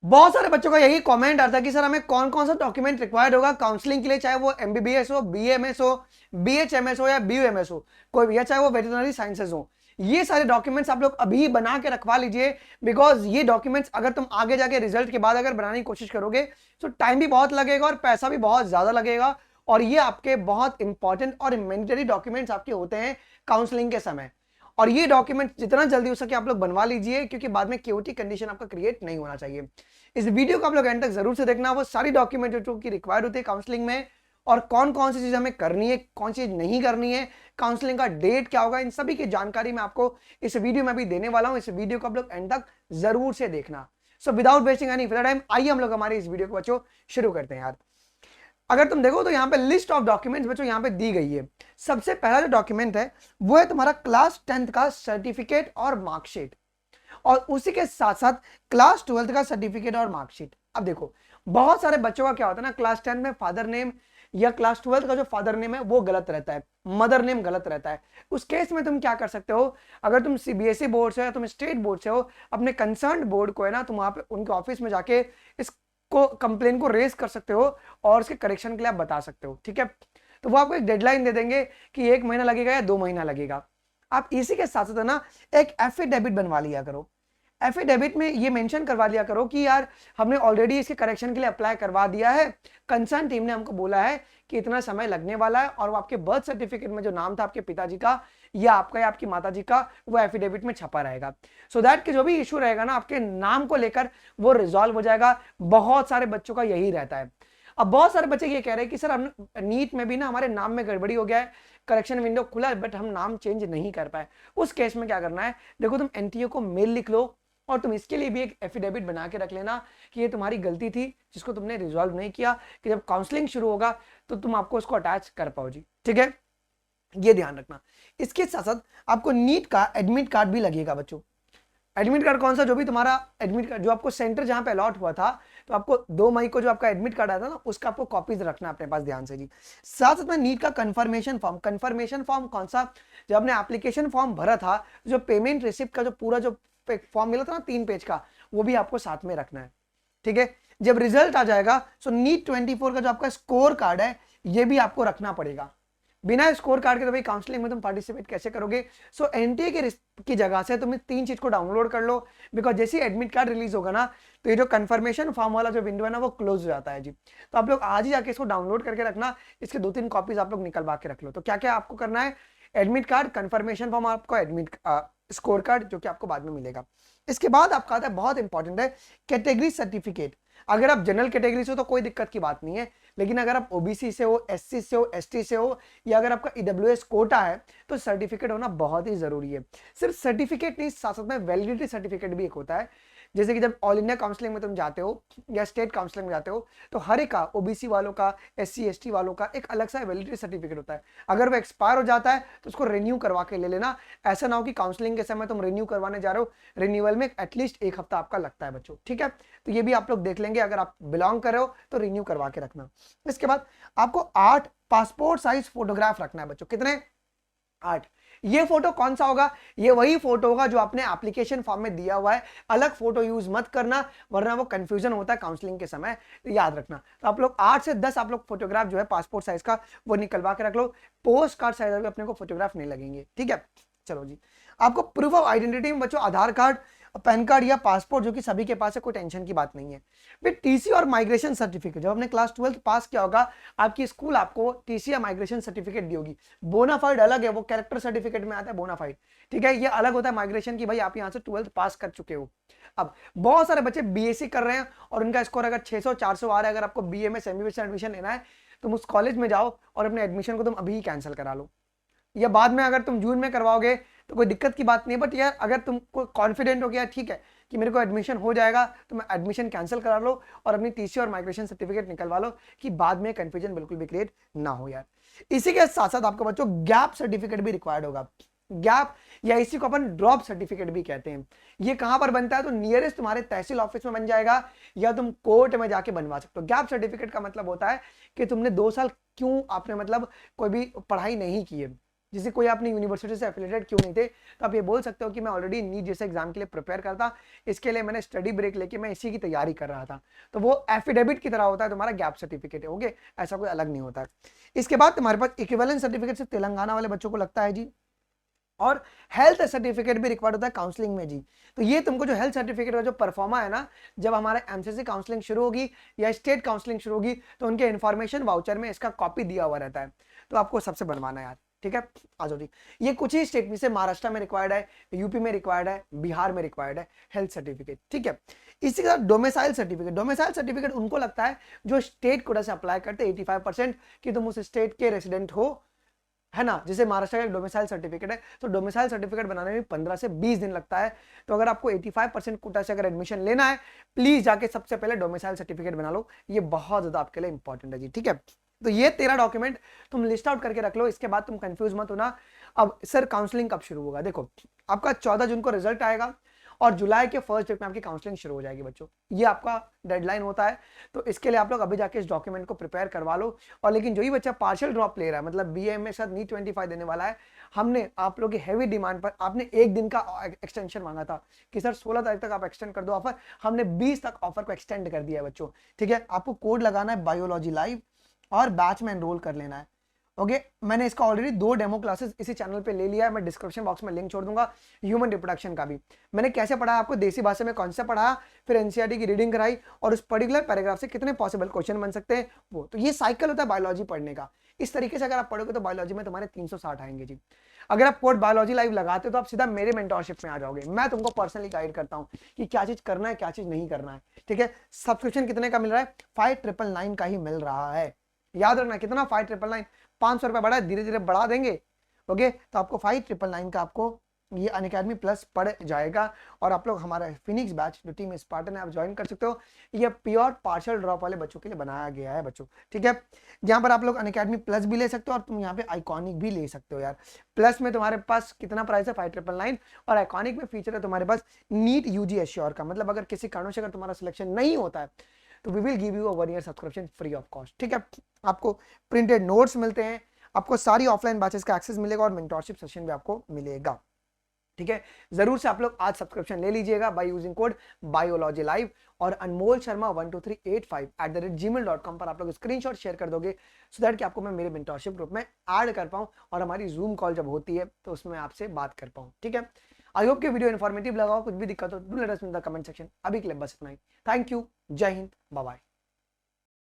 बहुत सारे बच्चों का यही कमेंट आता है कि सर हमें कौन कौन सा डॉक्यूमेंट रिक्वायर्ड होगा काउंसलिंग के लिए, चाहे वो एमबीबीएस हो, बीएमएस हो, बीएचएमएस हो या बीयूएमएस हो, कोई भी, या चाहे वो वेटरनरी साइंसेज हो। ये सारे डॉक्यूमेंट्स आप लोग अभी बना के रखवा लीजिए, बिकॉज ये डॉक्यूमेंट्स अगर तुम आगे जाके रिजल्ट के बाद अगर बनाने की कोशिश करोगे तो टाइम भी बहुत लगेगा और पैसा भी बहुत ज्यादा लगेगा, और ये आपके बहुत इंपॉर्टेंट और मैंडेटरी डॉक्यूमेंट्स आपके होते हैं काउंसलिंग के समय। और ये डॉक्यूमेंट जितना जल्दी हो सके आप लोग बनवा लीजिए, क्योंकि बाद में क्यूटी कंडीशन आपका क्रिएट नहीं होना चाहिए। इस वीडियो को आप लोग एंड तक जरूर से देखना, वो सारी डॉक्यूमेंट जो की रिक्वायर्ड होती है काउंसलिंग में, और कौन कौन सी चीज हमें करनी है, कौन सी चीज नहीं करनी है, काउंसलिंग का डेट क्या होगा, इन सभी की जानकारी मैं आपको इस वीडियो में भी देने वाला हूं। इस वीडियो को आप लोग एंड तक जरूर से देखना। So without wasting any further time, आइए हम लोग हमारे इस वीडियो को बच्चों शुरू करते हैं। यार अगर तुम देखो तो यहाँ पे लिस्ट ऑफ डॉक्यूमेंट्स बच्चों यहाँ पे दी गई है। सबसे पहला जो डॉक्यूमेंट है वो है तुम्हारा क्लास 10th का सर्टिफिकेट और मार्कशीट, और उसी के साथ साथ क्लास 12th का सर्टिफिकेट और मार्कशीट। अब देखो बहुत सारे बच्चों का क्या होता है ना, क्लास 10 में फादर नेम या क्लास 12th का जो फादर नेम है वो गलत रहता है, मदर नेम गलत रहता है। उस केस में तुम क्या कर सकते हो, अगर तुम सीबीएसई बोर्ड से हो या तुम स्टेट बोर्ड से हो, अपने कंसर्न बोर्ड को है ना, तुम वहां पे उनके ऑफिस में जाके इस को कंप्लेन को रेज कर सकते हो और उसके करेक्शन के लिए आप बता सकते हो। ठीक है, तो वो आपको एक डेडलाइन दे देंगे कि 1 महीना लगेगा या 2 महीना लगेगा। आप इसी के साथ साथ ना एक एफिडेविट बनवा लिया करो। एफिडेविट में ये मेंशन करवा दिया करो कि यार हमने ऑलरेडी इसके करेक्शन के लिए अप्लाई करवा दिया है, कंसर्न टीम ने हमको बोला है कि इतना समय लगने वाला है, और वो आपके बर्थ सर्टिफिकेट में जो नाम था आपके पिताजी का या आपका या आपकी माताजी का वो एफिडेविट में छपा रहेगा, सो दैट कि जो भी इशू रहेगा ना आपके नाम को लेकर वो रिजॉल्व हो जाएगा। बहुत सारे बच्चों का यही रहता है। अब बहुत सारे बच्चे ये कह रहे हैं कि सर हम नीट में भी ना हमारे नाम में गड़बड़ी हो गया है, करेक्शन विंडो खुला है बट हम नाम चेंज नहीं कर पाए। उस केस में क्या करना है, देखो तुम एनटीए को मेल लिख लो, और तुम इसके लिए भी एक एफिडेविट बना के रख लेना कि ये तुम्हारी गलती थी जिसको तुमने रिजॉल्व नहीं किया, कि जब काउंसलिंग शुरू होगा तो तुम आपको उसको अटैच कर पाओ जी। ठीक है, ये ध्यान रखना। इसके साथ साथ आपको नीट का एडमिट कार्ड भी लगेगा बच्चों। एडमिट कार्ड कौन सा, जो भी तुम्हारा एडमिट कार्ड जो आपको सेंटर जहां पे अलॉट हुआ था, तो आपको 2 मई को जो आपका एडमिट कार्ड आया था ना, उसका आपको कॉपीज रखना अपने पास ध्यान से जी। साथ साथ में नीट का कंफर्मेशन फॉर्म कौन सा, जब आपने एप्लीकेशन फॉर्म भरा था, जो पेमेंट रिसिप्ट का जो पूरा जो फॉर्म मिला था ना 3 पेज का, वो भी आपको साथ में रखना है। ठीक है, जब रिजल्ट आ जाएगा सो नीट 24 का जो आपका स्कोर कार्ड है ये भी आपको रखना पड़ेगा। बिना स्कोर कार्ड के तो भाई काउंसलिंग में तुम पार्टिसिपेट कैसे करोगे। सो एनटीए की जगह से तुम 3 चीज को डाउनलोड कर लो, बिकॉज जैसे एडमिट कार्ड रिलीज होगा ना तो ये जो कंफर्मेशन फॉर्म वाला जो विंडो है ना वो क्लोज हो जाता है जी। तो आप लोग आज ही जाके इसको डाउनलोड करके रखना, इसके 2-3 कॉपीज आप लोग निकलवा के रख लो। तो क्या क्या आपको करना है, एडमिट कार्ड, कंफर्मेशन फॉर्म, आपको एडमिट स्कोर कार्ड जो कि आपको बाद में मिलेगा। इसके बाद आपका आता है बहुत इंपॉर्टेंट है कैटेगरी सर्टिफिकेट। अगर आप जनरल कैटेगरी से हो तो कोई दिक्कत की बात नहीं है, लेकिन अगर आप ओबीसी से हो, एससी से हो, एसटी से हो, या अगर आपका ईडब्ल्यूएस कोटा है तो सर्टिफिकेट होना बहुत ही जरूरी है। सिर्फ सर्टिफिकेट नहीं, साथ साथ में वैलिडिटी सर्टिफिकेट भी एक होता है। जैसे कि जब ऑल इंडिया काउंसलिंग में तुम जाते हो या स्टेट काउंसलिंग में जाते हो तो हर एक का, ओबीसी वालों का, एससी एसटी वालों का एक अलग सा वैलिडिटी सर्टिफिकेट होता है। अगर वो एक्सपायर हो जाता है तो उसको रिन्यू करवा के ले लेना। ऐसा ना हो कि काउंसलिंग के समय तुम रिन्यू करवाने जा रहे हो, रिन्यूअल में एटलीस्ट 1 हफ्ता आपका लगता है बच्चों। ठीक है, तो ये भी आप लोग देख लेंगे, अगर आप बिलोंग कर रहे हो तो रिन्यू करवा के रखना। इसके बाद आपको 8 पासपोर्ट साइज फोटोग्राफ रखना है बच्चों। कितने? 8। ये फोटो कौन सा होगा, ये वही फोटो होगा जो आपने एप्लीकेशन फॉर्म में दिया हुआ है। अलग फोटो यूज मत करना वरना वो कंफ्यूजन होता है काउंसलिंग के समय, तो याद रखना। तो आप लोग 8 से 10 आप लोग फोटोग्राफ जो है पासपोर्ट साइज का वो निकलवा के रख लो। पोस्ट कार्ड साइज में अपने को फोटोग्राफ नहीं लगेंगे। ठीक है, चलो जी। आपको प्रूफ ऑफ आइडेंटिटी में बच्चों आधार कार्ड, पैन कार्ड या पासपोर्ट जो कि सभी के पास है, कोई टेंशन की बात नहीं है। फिर टीसी और माइग्रेशन सर्टिफिकेट, जब आपने क्लास 12th पास किया होगा आपकी स्कूल आपको टीसी या माइग्रेशन सर्टिफिकेट दी होगी। बोनाफाइड अलग है, वो कैरेक्टर सर्टिफिकेट में आता है बोनाफाइड। ठीक है, ये अलग होता है माइग्रेशन की, भाई आप यहाँ से 12th पास कर चुके हो। अब बहुत सारे बच्चे बीएससी कर रहे हैं और उनका स्कोर अगर 600-400 आ रहा है, अगर आपको बीएमएस एमबीबीएस एडमिशन लेना है तुम उस कॉलेज में जाओ और अपने एडमिशन को तुम अभी ही कैंसिल करा लो, या बाद में अगर तुम जून में करवाओगे तो कोई दिक्कत की बात नहीं। बट यार अगर तुमको कॉन्फिडेंट हो गया ठीक है कि मेरे को एडमिशन हो जाएगा तो मैं एडमिशन कैंसिल करा लो और अपनी टीसी और माइग्रेशन सर्टिफिकेट निकलवा लो, कि बाद में कंफ्यूजन बिल्कुल भी क्रिएट ना हो यार। इसी के साथ साथ आपको बच्चों गैप सर्टिफिकेट भी रिक्वायर्ड होगा। गैप या इसी को अपन ड्रॉप सर्टिफिकेट भी कहते हैं। ये कहां पर बनता है, तो नियरेस्ट तुम्हारे तहसील ऑफिस में बन जाएगा या तुम कोर्ट में जाके बनवा सकते हो। गैप सर्टिफिकेट का मतलब होता है कि तुमने 2 साल क्यों आपने मतलब कोई भी पढ़ाई नहीं की है, जैसे कोई अपनी यूनिवर्सिटी से एफिलिएटेड क्यों नहीं थे, तो आप ये बोल सकते हो कि मैं ऑलरेडी नीट जैसे एग्जाम के लिए प्रिपेयर करता, इसके लिए मैंने स्टडी ब्रेक लेके मैं इसी की तैयारी कर रहा था। तो वो एफिडेविट की तरह होता है, तुम्हारा गैप सर्टिफिकेट है, ओके, ऐसा कोई अलग नहीं होता है। इसके बाद तुम्हारे पास इक्विवेलेंट सर्टिफिकेट से तेलंगाना वाले बच्चों को लगता है जी, और हेल्थ सर्टिफिकेट भी रिक्वायर्ड होता है काउंसलिंग में जी। तो ये तुमको जो हेल्थ सर्टिफिकेट का जो परफॉर्मा है ना, जब हमारे एमसीसी काउंसलिंग शुरू होगी या स्टेट काउंसलिंग शुरू होगी, तो उनके इन्फॉर्मेशन वाउचर में इसका कॉपी दिया हुआ रहता है, तो आपको सबसे बनवाना है यार, ठीक है। आ जाओ जी, ये कुछ ही स्टेट में से महाराष्ट्र में रिक्वायर्ड है, यूपी में रिक्वायर्ड है, बिहार में रिक्वायर्ड है हेल्थ सर्टिफिकेट, ठीक है। इसी के साथ डोमिसाइल सर्टिफिकेट, डोमिसाइल सर्टिफिकेट उनको लगता है जो स्टेट कोटा से अप्लाई करते हैं 85% कि तुम उस स्टेट के रेसिडेंट हो, है ना। जैसे महाराष्ट्र का डोमिसाइल सर्टिफिकेट है, तो डोमिसाइल सर्टिफिकेट बनाने में 15 से 20 दिन लगता है। तो अगर आपको 85% कोटा से अगर एडमिशन लेना है, प्लीज जाके सबसे पहले डोमिसाइल सर्टिफिकेट बना लो, ये बहुत ज्यादा आपके लिए इंपॉर्टेंट है जी, ठीक है। तो ये 13 डॉक्यूमेंट तुम लिस्ट आउट करके रख लो, इसके बाद तुम कंफ्यूज मत होना। अब सर काउंसलिंग कब शुरू होगा, देखो आपका 14 जून को रिजल्ट आएगा और जुलाई के फर्स्ट वीक में आपकी काउंसलिंग शुरू हो जाएगी बच्चों, ये आपका डेडलाइन होता है। तो इसके लिए आप लोग अभी जाके इस डॉक्यूमेंट को प्रिपेयर करवा लो। और लेकिन जो ही बच्चा पार्शियल ड्रॉप ले रहा है, मतलब बीए में साथ नीट 25 देने वाला है, हमने आप लोग की हैवी डिमांड पर आपने एक दिन का एक्सटेंशन मांगा था कि सर 16 तारीख तक आप एक्सटेंड कर दो ऑफर, हमने 20 तक ऑफर को एक्सटेंड कर दिया है बच्चों, ठीक है। आपको कोड लगाना है बायोलॉजी लाइव और बैच में एनरोल कर लेना है, ओके। मैंने इसका ऑलरेडी 2 डेमो क्लासेस इसी चैनल पे ले लिया है, मैं डिस्क्रिप्शन बॉक्स में लिंक छोड़ दूंगा। ह्यूमन रिप्रोडक्शन का भी मैंने कैसे पढ़ाया आपको, देसी भाषा में कौन सा पढ़ाया, फिर एनसीईआरटी की रीडिंग कराई और उस पर्टिकुलर पैराग्राफ से कितने पॉसिबल क्वेश्चन बन सकते हैं वो। तो ये साइकिल होता है बायोलॉजी पढ़ने का। इस तरीके से अगर आप पढ़ोगे तो बायोलॉजी में तुम्हारे 360 आएंगे जी। अगर आप कोड बायोलॉजी लाइव लगाते हो तो आप सीधा मेरे मेंटोरशिप में आ जाओगे, मैं तुमको पर्सनली गाइड करता हूँ कि क्या चीज करना है क्या चीज नहीं करना है, ठीक है। सब्सक्रिप्शन कितने का मिल रहा है, 5999 का ही मिल रहा है, याद रखना कितना, 5999, 500 रुपए बढ़ा, धीरे धीरे बढ़ा देंगे, ओके। तो आपको 5999 का आपको ये अनअकैडमी प्लस पड़ जाएगा। और आप लोग हमारा फिनिक्स बैच जो टीम स्पार्टन है आप ज्वाइन कर सकते हो, ये प्योर पार्शियल ड्रॉप वाले बच्चों के लिए बनाया गया है बच्चों, ठीक है। यहाँ पर आप लोग अनअकैडमी प्लस भी ले सकते हो और तुम यहाँ पे आइकॉनिक भी ले सकते हो यार। प्लस में तुम्हारे पास कितना प्राइस है, 5999, और आइकॉनिक में फीचर है तुम्हारे पास नीट यूजी एश्योर का, मतलब अगर किसी कारणों से अगर तुम्हारा सिलेक्शन नहीं होता है तो we will give you a 1 year subscription free of cost, ठीक है। आपको प्रिंटेड नोट्स मिलते हैं, आपको सारी ऑफलाइन बैचेस का एक्सेस मिलेगा और मेंटोरशिप सेशन भी आपको मिलेगा, ठीक है। जरूर से आप लोग आज सब्सक्रिप्शन ले लीजिएगा by using code biology live, और अनमोल शर्मा 12385@gmail.com पर आप लोग स्क्रीनशॉट शेयर कर दोगे सो दैट कि आपको मैं मेरे मेंटोरशिप ग्रुप में ऐड कर पाऊं और हमारी जूम कॉल जब होती है तो उसमें आपसे बात कर पाऊं, ठीक है। आई होप कि वीडियो इन्फॉर्मेटिव लगा हो, कुछ भी दिक्कत हो do let us in the comment section. अभी के लिए बस इतना ही, थैंक यू, जय हिंद, बाय बाय।